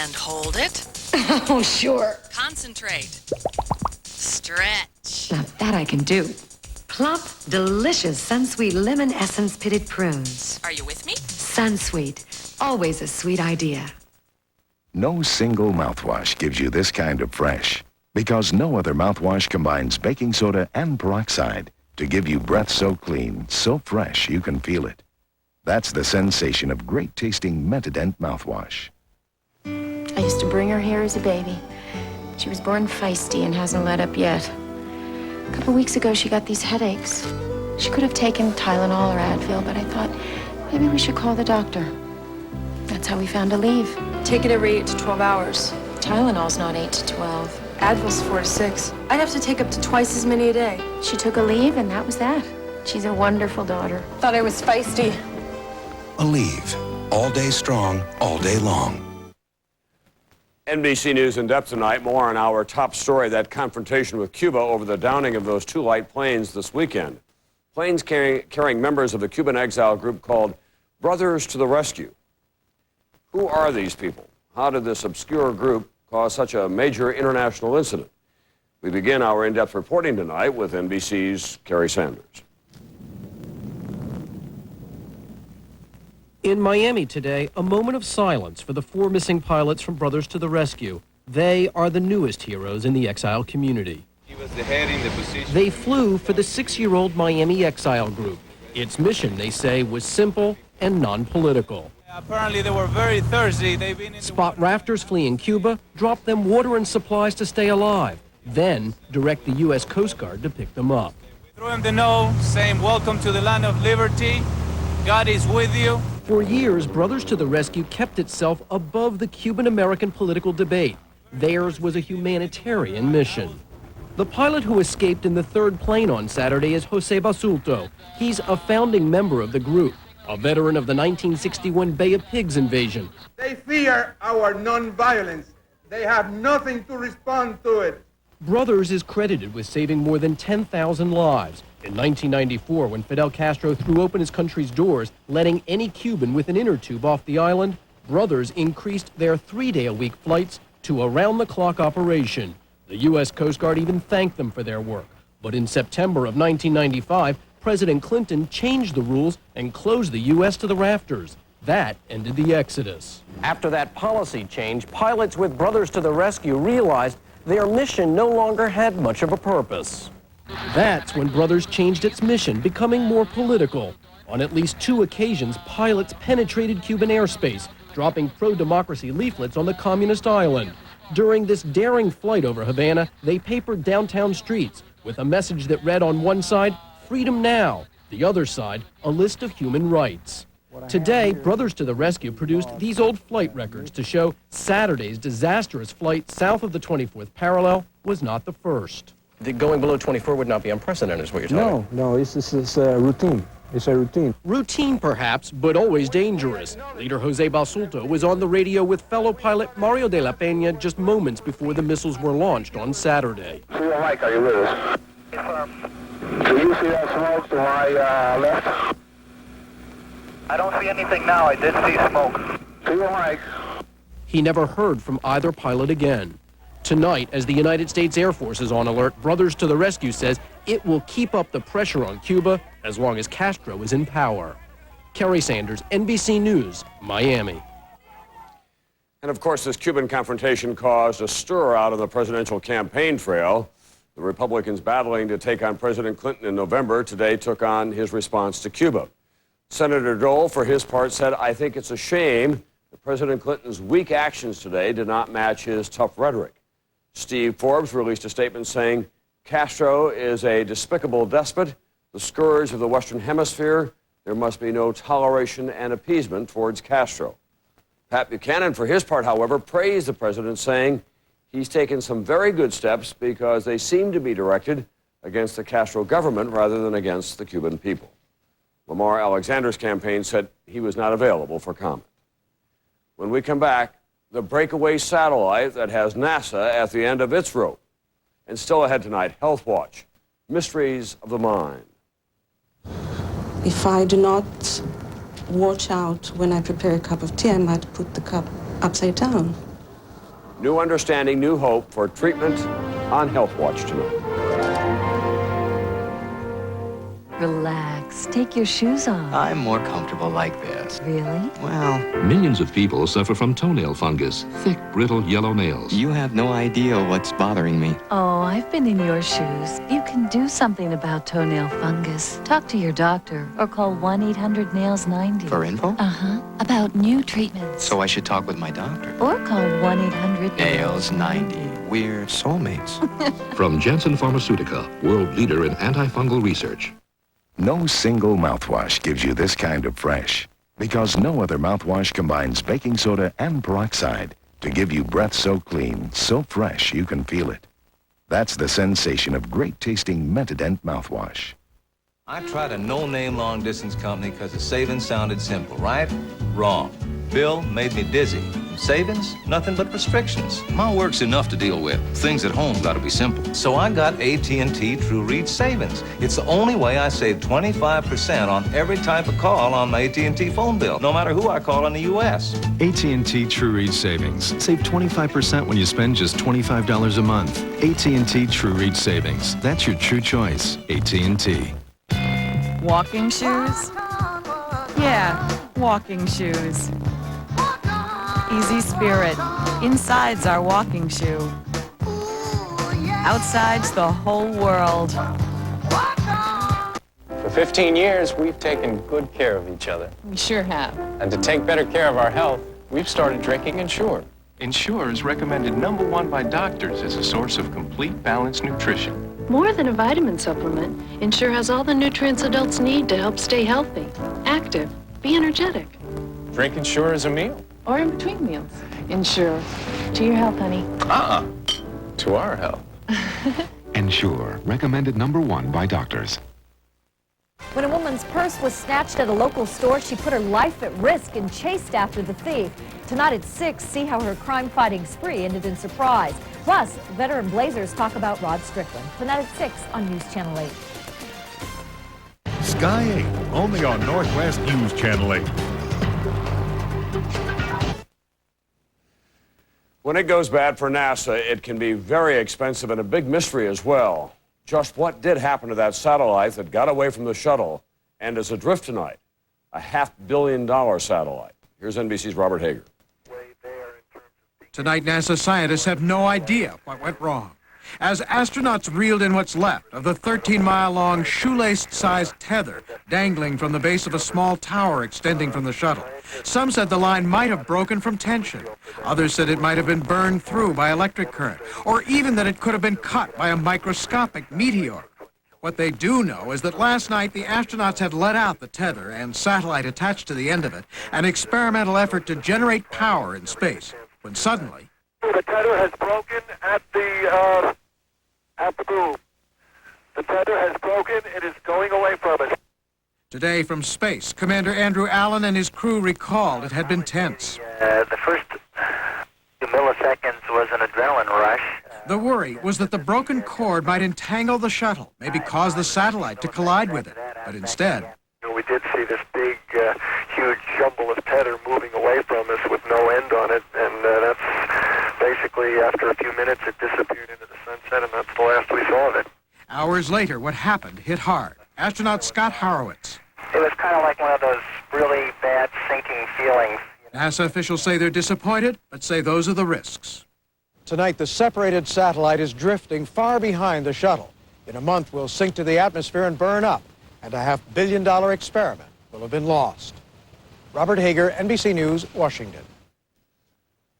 And hold it. Oh, sure. Concentrate. Stretch. Now that I can do. Plump, delicious Sunsweet lemon essence pitted prunes. Are you with me? Sunsweet. Always a sweet idea. No single mouthwash gives you this kind of fresh, because no other mouthwash combines baking soda and peroxide to give you breath so clean, so fresh you can feel it. That's the sensation of great-tasting Mentadent mouthwash. I used to bring her here as a baby. She was born feisty and hasn't let up yet. A couple weeks ago, she got these headaches. She could have taken Tylenol or Advil, but I thought maybe we should call the doctor. That's how we found Aleve. Take it every 8 to 12 hours. Tylenol's not 8 to 12. Advil's 4 to 6. I'd have to take up to twice as many a day. She took Aleve, and that was that. She's a wonderful daughter. Thought I was feisty. Aleve. All day strong, all day long. NBC News in depth tonight. More on our top story, that confrontation with Cuba over the downing of those 2 light planes this weekend. Planes carrying members of the Cuban exile group called Brothers to the Rescue. Who are these people? How did this obscure group cause such a major international incident? We begin our in-depth reporting tonight with NBC's Kerry Sanders. In Miami today, a moment of silence for the 4 missing pilots from Brothers to the Rescue. They are the newest heroes in the exile community. He was the head in the position. They flew for the 6-year-old Miami exile group. Its mission, they say, was simple and non-political. Apparently they were very thirsty. They've been in Spot rafters fleeing Cuba, drop them water and supplies to stay alive, then direct the U.S. Coast Guard to pick them up. We threw him the note saying, "Welcome to the land of liberty. God is with you." For years, Brothers to the Rescue kept itself above the Cuban-American political debate. Theirs was a humanitarian mission. The pilot who escaped in the 3rd plane on Saturday is Jose Basulto. He's a founding member of the group, a veteran of the 1961 Bay of Pigs invasion. They fear our nonviolence. They have nothing to respond to it. Brothers is credited with saving more than 10,000 lives. In 1994, when Fidel Castro threw open his country's doors, letting any Cuban with an inner tube off the island, Brothers increased their 3-day-a-week flights to around-the-clock operation. The U.S. Coast Guard even thanked them for their work. But in September of 1995, President Clinton changed the rules and closed the U.S. to the rafters. That ended the exodus. After that policy change, pilots with Brothers to the Rescue realized their mission no longer had much of a purpose. That's when Brothers changed its mission, becoming more political. On at least 2 occasions, pilots penetrated Cuban airspace, dropping pro-democracy leaflets on the communist island. During this daring flight over Havana, they papered downtown streets with a message that read on one side, "Freedom now," the other side, a list of human rights. Today, Brothers to the Rescue produced these old flight records to show Saturday's disastrous flight south of the 24th parallel was not the first. Going below 24 would not be unprecedented, is what you're telling me. No, it's routine. It's a routine. Routine, perhaps, but always dangerous. Leader Jose Basulto was on the radio with fellow pilot Mario de la Peña just moments before the missiles were launched on Saturday. See your mic, are you with us? Do you see that smoke to my left? I don't see anything now. I did see smoke. See your mic. He never heard from either pilot again. Tonight, as the United States Air Force is on alert, Brothers to the Rescue says it will keep up the pressure on Cuba as long as Castro is in power. Kerry Sanders, NBC News, Miami. And of course, this Cuban confrontation caused a stir out on the presidential campaign trail. The Republicans battling to take on President Clinton in November today took on his response to Cuba. Senator Dole, for his part, said, "I think it's a shame that President Clinton's weak actions today did not match his tough rhetoric." Steve Forbes released a statement saying, "Castro is a despicable despot, the scourge of the Western Hemisphere. There must be no toleration and appeasement towards Castro." Pat Buchanan, for his part, however, praised the president, saying he's taken some very good steps because they seem to be directed against the Castro government rather than against the Cuban people. Lamar Alexander's campaign said he was not available for comment. When we come back, the breakaway satellite that has NASA at the end of its rope. And still ahead tonight, Health Watch, mysteries of the mind. If I do not watch out when I prepare a cup of tea, I might put the cup upside down. New understanding, new hope for treatment on Health Watch tonight. Relax. Take your shoes off. I'm more comfortable like this. Really? Well, Millions of people suffer from toenail fungus, thick, brittle yellow nails. you have no idea what's bothering me. Oh, I've been in your shoes. You can do something about toenail fungus. Talk to your doctor or call 1-800-NAILS-90. For info? Uh-huh. About new treatments. So I should talk with my doctor. Or call 1-800... Nails 90. We're soulmates. From Janssen Pharmaceutica, world leader in antifungal research. No single mouthwash gives you this kind of fresh, because no other mouthwash combines baking soda and peroxide to give you breath so clean, so fresh you can feel it. That's the sensation of great-tasting Mentadent mouthwash. I tried a no-name long-distance company because the savings sounded simple, right? Wrong. Bill made me dizzy. Savings? Nothing but restrictions. My work's enough to deal with. Things at home gotta be simple. So I got AT&T True Reach Savings. It's the only way I save 25% on every type of call on my AT&T phone bill, no matter who I call in the U.S. AT&T True Reach Savings. Save 25% when you spend just $25 a month. AT&T True Reach Savings. That's your true choice. AT&T. Walking shoes? Yeah, walking shoes. Easy Spirit. Inside's our walking shoe. Outside's the whole world. For 15 years, we've taken good care of each other. We sure have. And to take better care of our health, we've started drinking Ensure. Ensure is recommended #1 by doctors as a source of complete, balanced nutrition. More than a vitamin supplement, Ensure has all the nutrients adults need to help stay healthy, active, be energetic. Drink Ensure as a meal. Or in between meals. Ensure. To your health, honey. To our health. Ensure, recommended #1 by doctors. When a woman's purse was snatched at a local store, she put her life at risk and chased after the thief. Tonight at 6, see how her crime-fighting spree ended in surprise. Plus, veteran Blazers talk about Rod Strickland. Tonight at 6 on News Channel 8. Sky 8, only on Northwest News Channel 8. When it goes bad for NASA, it can be very expensive and a big mystery as well. Just what did happen to that satellite that got away from the shuttle and is adrift tonight? A $500 million satellite. Here's NBC's Robert Hager. Tonight, NASA scientists have no idea what went wrong. As astronauts reeled in what's left of the 13-mile-long shoelace-sized tether dangling from the base of a small tower extending from the shuttle, some said the line might have broken from tension. Others said it might have been burned through by electric current, or even that it could have been cut by a microscopic meteor. What they do know is that last night the astronauts had let out the tether and satellite attached to the end of it, an experimental effort to generate power in space, when suddenly... The tether has broken at the boom. The tether has broken. It is going away from us. Today from space, Commander Andrew Allen and his crew recalled it had been tense. The first few milliseconds was an adrenaline rush. The worry was that the broken cord might entangle the shuttle, maybe cause the satellite to collide with it. But instead... We did see this big, huge jumble of tether moving away from us with no end on it, and that's basically, after a few minutes, it disappeared into the sunset, and that's the last we saw of it. Hours later, what happened hit hard. Astronaut Scott Horowitz. It was kind of like one of those really bad sinking feelings. NASA officials say they're disappointed, but say those are the risks. Tonight, the separated satellite is drifting far behind the shuttle. In a month, we'll sink to the atmosphere and burn up, and a $500 million experiment will have been lost. Robert Hager, NBC News, Washington.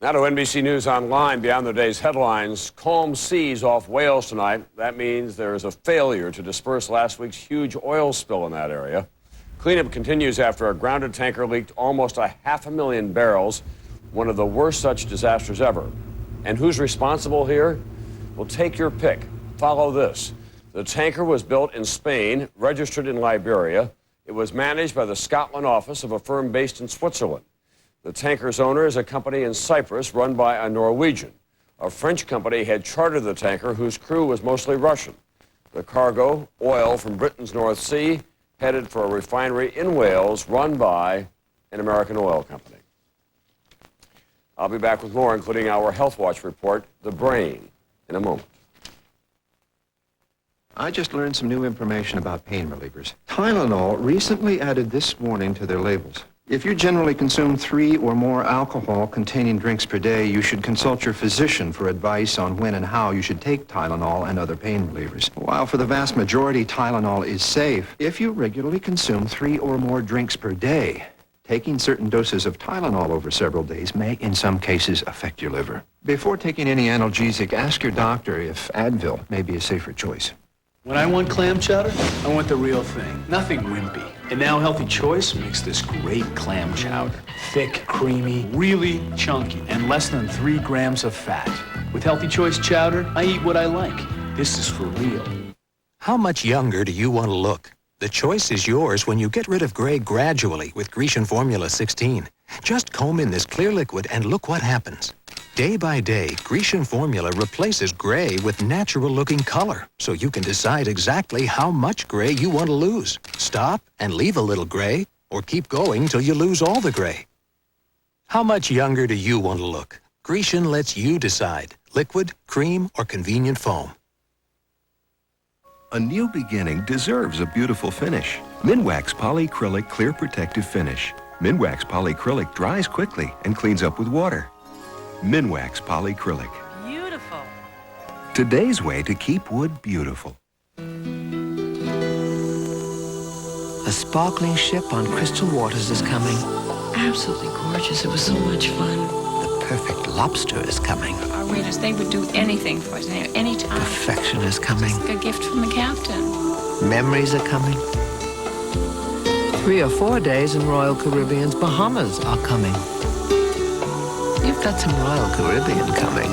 Now to NBC News Online, beyond the day's headlines. Calm seas off Wales tonight. That means there is a failure to disperse last week's huge oil spill in that area. Cleanup continues after a grounded tanker leaked almost 500,000 barrels, one of the worst such disasters ever. And who's responsible here? Well, take your pick. Follow this. The tanker was built in Spain, registered in Liberia. It was managed by the Scotland office of a firm based in Switzerland. The tanker's owner is a company in Cyprus run by a Norwegian. A French company had chartered the tanker, whose crew was mostly Russian. The cargo, oil from Britain's North Sea, headed for a refinery in Wales run by an American oil company. I'll be back with more, including our Health Watch report, The Brain, in a moment. I just learned some new information about pain relievers. Tylenol recently added this warning to their labels. If you generally consume 3 or more alcohol-containing drinks per day, you should consult your physician for advice on when and how you should take Tylenol and other pain relievers. While for the vast majority, Tylenol is safe, if you regularly consume 3 or more drinks per day, taking certain doses of Tylenol over several days may, in some cases, affect your liver. Before taking any analgesic, ask your doctor if Advil may be a safer choice. When I want clam chowder, I want the real thing, nothing wimpy. And now Healthy Choice makes this great clam chowder. Thick, creamy, really chunky, and less than 3 grams of fat. With Healthy Choice chowder, I eat what I like. This is for real. How much younger do you want to look? The choice is yours when you get rid of gray gradually with Grecian Formula 16. Just comb in this clear liquid and look what happens. Day by day, Grecian Formula replaces gray with natural-looking color, so you can decide exactly how much gray you want to lose. Stop and leave a little gray, or keep going till you lose all the gray. How much younger do you want to look? Grecian lets you decide. Liquid, cream, or convenient foam. A new beginning deserves a beautiful finish. Minwax Polycrylic Clear Protective Finish. Minwax Polycrylic dries quickly and cleans up with water. Minwax Polycrylic. Beautiful. Today's way to keep wood beautiful. A sparkling ship on crystal waters is coming. Absolutely gorgeous. It was so much fun. The perfect lobster is coming. Our readers, they would do anything for us, any time. Perfection is coming. A gift from the captain. Memories are coming. 3 or 4 days in Royal Caribbean's Bahamas are coming. You've got some Royal Caribbean coming.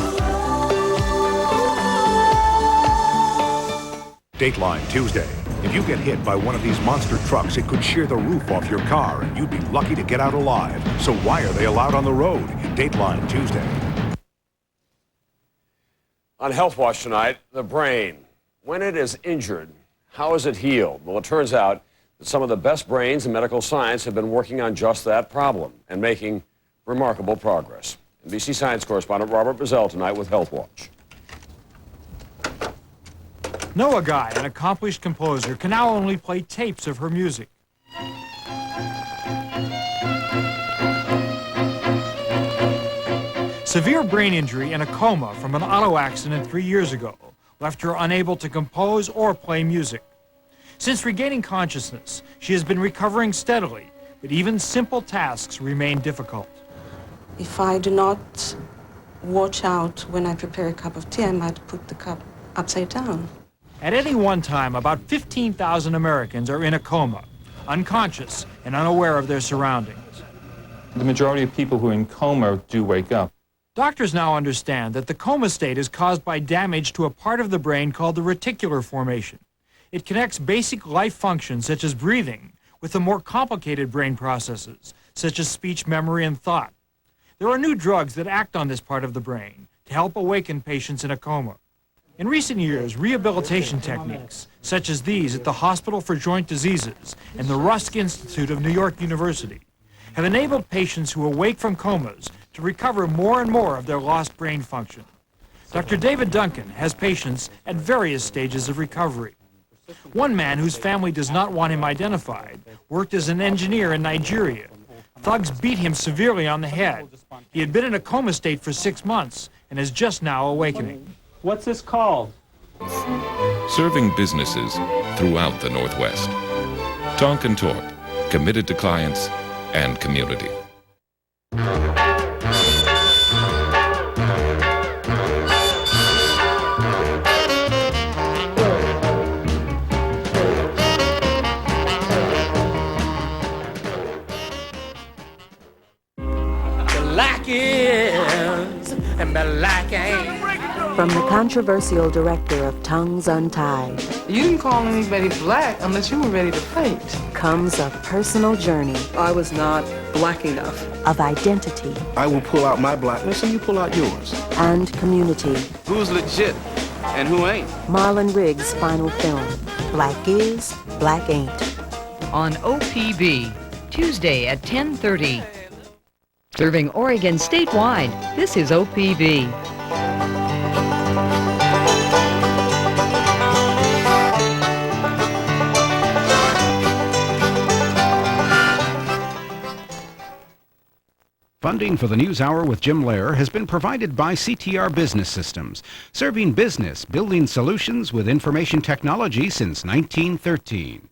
Dateline Tuesday. If you get hit by one of these monster trucks, it could shear the roof off your car, and you'd be lucky to get out alive. So why are they allowed on the road? Dateline Tuesday. On Health Watch tonight, the brain. When it is injured, how is it healed? Well, it turns out that some of the best brains in medical science have been working on just that problem and making remarkable progress. NBC Science correspondent Robert Bazell tonight with Health Watch. Noah Guy, an accomplished composer, can now only play tapes of her music. Severe brain injury and a coma from an auto accident 3 years ago left her unable to compose or play music. Since regaining consciousness, she has been recovering steadily, but even simple tasks remain difficult. If I do not watch out when I prepare a cup of tea, I might put the cup upside down. At any one time, about 15,000 Americans are in a coma, unconscious and unaware of their surroundings. The majority of people who are in coma do wake up. Doctors now understand that the coma state is caused by damage to a part of the brain called the reticular formation. It connects basic life functions, such as breathing, with the more complicated brain processes, such as speech, memory, and thought. There are new drugs that act on this part of the brain to help awaken patients in a coma. In recent years, rehabilitation techniques, such as these at the Hospital for Joint Diseases and the Rusk Institute of New York University, have enabled patients who awake from comas to recover more and more of their lost brain function. Dr. David Duncan has patients at various stages of recovery. One man whose family does not want him identified worked as an engineer in Nigeria. Thugs beat him severely on the head. He had been in a coma state for 6 months and is just now awakening. What's this called? Serving businesses throughout the Northwest. Tonk & Torp, committed to clients and community. From the controversial director of Tongues Untied. You didn't call anybody black unless you were ready to fight. Comes a personal journey. I was not black enough. Of identity. I will pull out my blackness and you pull out yours. And community. Who's legit and who ain't? Marlon Riggs' final film, Black Is, Black Ain't. On OPB, Tuesday at 10:30. Serving Oregon statewide, this is OPB. Funding for the News Hour with Jim Lehrer has been provided by CTR Business Systems, serving business, building solutions with information technology since 1913.